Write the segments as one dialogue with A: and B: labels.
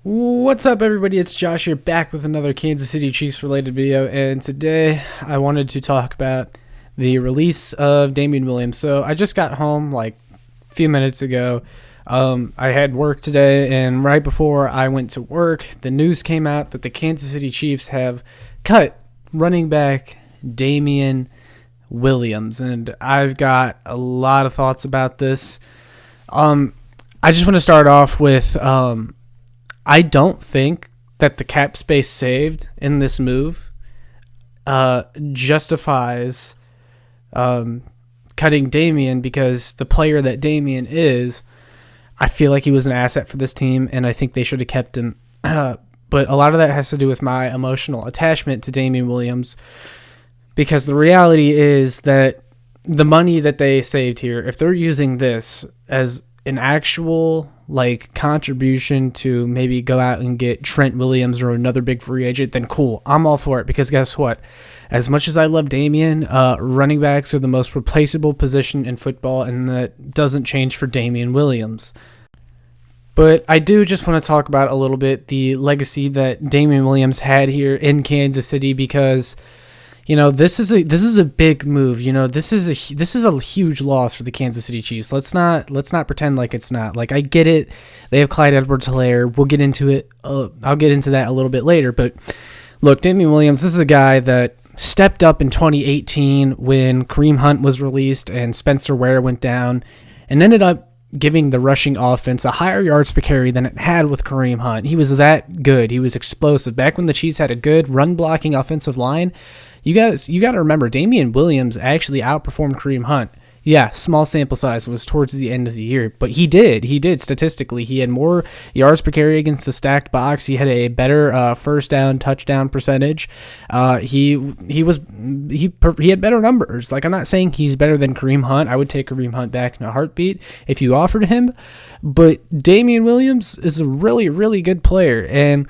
A: What's up, everybody? It's Josh here, back with another Kansas City Chiefs related video, and today I wanted to talk about the release of Damien Williams. So I just got home like a few minutes ago. I had work today, and right before I went to work, the news came out that the Kansas City Chiefs have cut running back Damien Williams, and I've got a lot of thoughts about this. I just want to start off with I don't think that the cap space saved in this move justifies cutting Damien, because the player that Damien is, I feel like he was an asset for this team, and I think they should have kept him. But a lot of that has to do with my emotional attachment to Damien Williams, because the reality is that the money that they saved here, if they're using this as an actual contribution to maybe go out and get Trent Williams or another big free agent, then cool, I'm all for it. Because guess what? As much as I love Damien, running backs are the most replaceable position in football, and that doesn't change for Damien Williams. But I do just want to talk about a little bit the legacy that Damien Williams had here in Kansas City, because this is a big move. This is a huge loss for the Kansas City Chiefs. Let's not pretend like it's not. Like, I get it. They have Clyde Edwards-Helaire. We'll get into it. I'll get into that a little bit later. But look, Damien Williams, this is a guy that stepped up in 2018 when Kareem Hunt was released and Spencer Ware went down, and ended up giving the rushing offense a higher yards per carry than it had with Kareem Hunt. He was that good. He was explosive. Back when the Chiefs had a good run-blocking offensive line, you got to remember, Damien Williams actually outperformed Kareem Hunt. Yeah, small sample size, was towards the end of the year, but he did statistically. He had more yards per carry against the stacked box. He had a better first down touchdown percentage. He had better numbers. Like, I'm not saying he's better than Kareem Hunt. I would take Kareem Hunt back in a heartbeat if you offered him, but Damien Williams is a really, really good player. And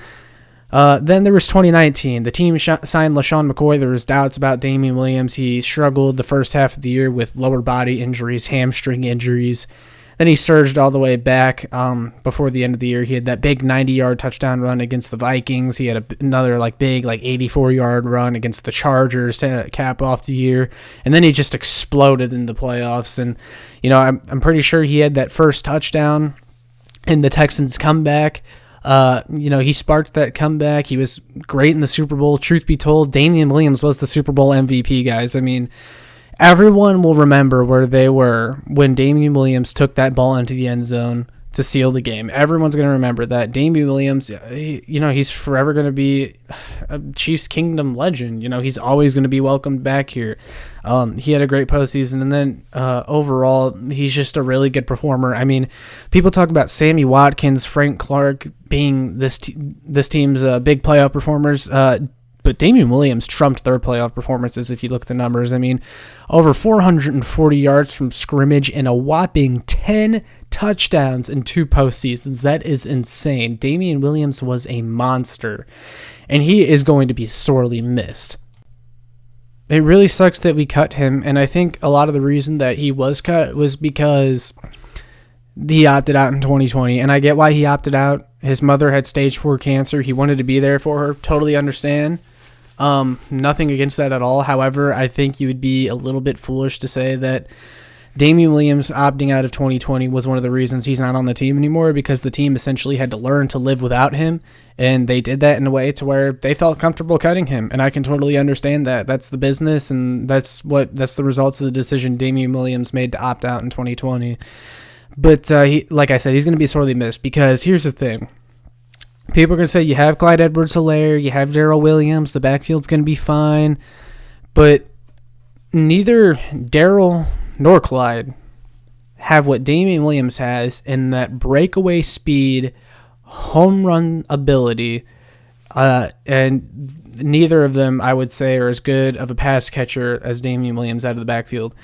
A: then there was 2019. The team signed LaShawn McCoy. There was doubts about Damien Williams. He struggled the first half of the year with lower body injuries, hamstring injuries. Then he surged all the way back before the end of the year. He had that big 90-yard touchdown run against the Vikings. He had another big 84-yard run against the Chargers to cap off the year. And then he just exploded in the playoffs. And, I'm pretty sure he had that first touchdown in the Texans' comeback. He sparked that comeback. He was great in the Super Bowl. Truth be told, Damien Williams was the Super Bowl MVP, guys. I mean, everyone will remember where they were when Damien Williams took that ball into the end zone to seal the game. Everyone's going to remember that. Damien Williams, he's forever going to be a Chiefs Kingdom legend. He's always going to be welcomed back here. He had a great postseason, and then overall, he's just a really good performer. I mean, people talk about Sammy Watkins, Frank Clark being this team's big playoff performers. But Damien Williams trumped their playoff performances if you look at the numbers. I mean, over 440 yards from scrimmage and a whopping 10 touchdowns in 2 postseasons. That is insane. Damien Williams was a monster, and he is going to be sorely missed. It really sucks that we cut him, and I think a lot of the reason that he was cut was because he opted out in 2020, and I get why he opted out. His mother had stage 4 cancer. He wanted to be there for her. Totally understand. Nothing against that at all. However, I think you would be a little bit foolish to say that Damien Williams opting out of 2020 was one of the reasons he's not on the team anymore, because the team essentially had to learn to live without him, and they did that in a way to where they felt comfortable cutting him, and I can totally understand that. That's the business, and that's the results of the decision Damien Williams made to opt out in 2020. But like I said, he's going to be sorely missed, because here's the thing. People are going to say, you have Clyde Edwards-Helaire, you have Darrell Williams, the backfield's going to be fine. But neither Darrell nor Clyde have what Damien Williams has in that breakaway speed, home run ability, and neither of them, I would say, are as good of a pass catcher as Damien Williams out of the backfield.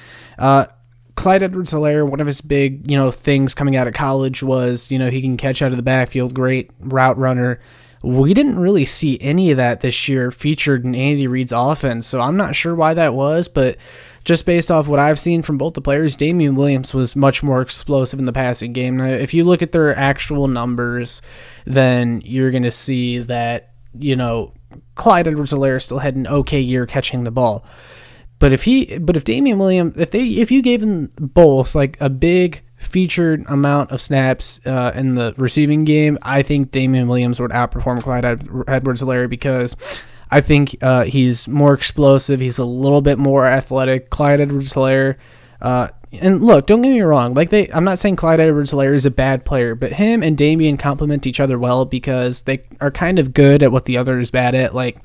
A: Clyde Edwards-Helaire, one of his big, things coming out of college was, he can catch out of the backfield, great route runner. We didn't really see any of that this year featured in Andy Reid's offense, so I'm not sure why that was, but just based off what I've seen from both the players, Damien Williams was much more explosive in the passing game. Now, if you look at their actual numbers, then you're going to see that, Clyde Edwards-Helaire still had an okay year catching the ball. But if Damien Williams, if you gave them both like a big featured amount of snaps in the receiving game, I think Damien Williams would outperform Clyde Edwards-Helaire because I think he's more explosive. He's a little bit more athletic. Clyde Edwards-Helaire, and look, don't get me wrong. I'm not saying Clyde Edwards-Helaire is a bad player, but him and Damien complement each other well because they are kind of good at what the other is bad at. Like,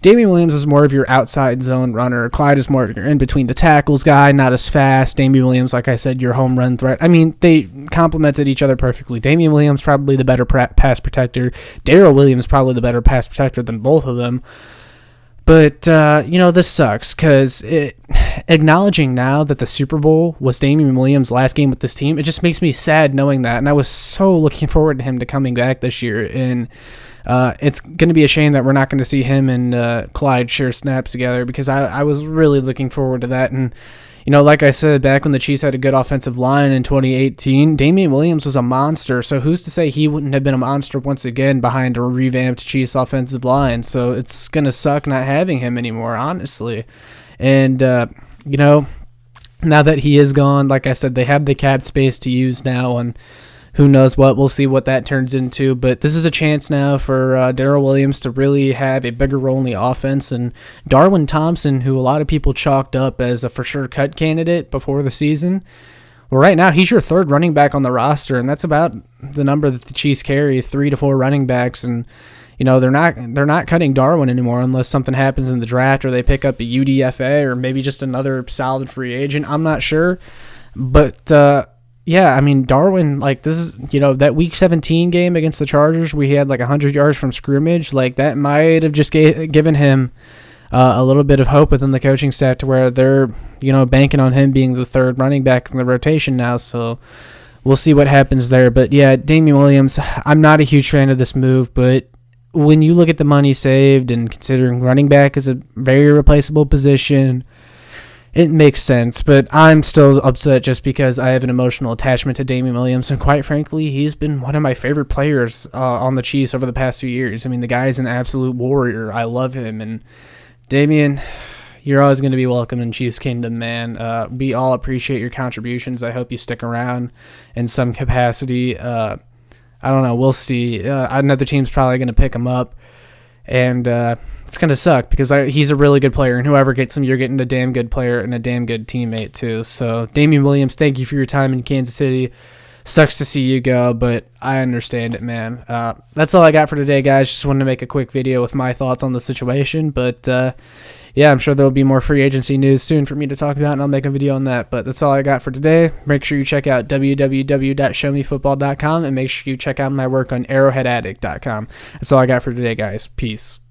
A: Damien Williams is more of your outside zone runner. Clyde is more of your in between the tackles guy, not as fast. Damien Williams, like I said, your home run threat. I mean, they complemented each other perfectly. Damien Williams probably the better pass protector. Darrell Williams probably the better pass protector than both of them. But, this sucks because acknowledging now that the Super Bowl was Damien Williams' last game with this team, it just makes me sad knowing that. And I was so looking forward to him to coming back this year. And it's going to be a shame that we're not going to see him and Clyde share snaps together because I was really looking forward to that. And, like I said, back when the Chiefs had a good offensive line in 2018, Damien Williams was a monster. So who's to say he wouldn't have been a monster once again behind a revamped Chiefs offensive line? So it's going to suck not having him anymore, honestly. And, now that he is gone, like I said, they have the cap space to use now, and who knows what. We'll see what that turns into. But this is a chance now for Darrell Williams to really have a bigger role in the offense. And Darwin Thompson, who a lot of people chalked up as a for-sure cut candidate before the season, well, right now he's your third running back on the roster, and that's about the number that the Chiefs carry, 3 to 4 running backs. And they're not cutting Darwin anymore unless something happens in the draft or they pick up a UDFA or maybe just another solid free agent. I'm not sure. But, yeah, I mean, Darwin, this is, that Week 17 game against the Chargers, we had 100 yards from scrimmage. That might have just given him a little bit of hope within the coaching staff to where they're, banking on him being the third running back in the rotation now. So we'll see what happens there. But, yeah, Damien Williams, I'm not a huge fan of this move, but when you look at the money saved and considering running back is a very replaceable position, it makes sense. But I'm still upset just because I have an emotional attachment to Damien Williams, and quite frankly, he's been one of my favorite players on the Chiefs over the past few years. I mean, the guy's an absolute warrior. I love him, and Damien, you're always going to be welcome in Chiefs Kingdom, man. We all appreciate your contributions. I hope you stick around in some capacity. I don't know. We'll see. Another team's probably going to pick him up, and it's going to suck because he's a really good player, and whoever gets him, you're getting a damn good player and a damn good teammate too. So, Damien Williams, thank you for your time in Kansas City. Sucks to see you go, but I understand it, man. That's all I got for today, guys. Just wanted to make a quick video with my thoughts on the situation, but yeah, I'm sure there will be more free agency news soon for me to talk about, and I'll make a video on that. But that's all I got for today. Make sure you check out www.showmefootball.com, and make sure you check out my work on arrowheadaddict.com. That's all I got for today, guys. Peace.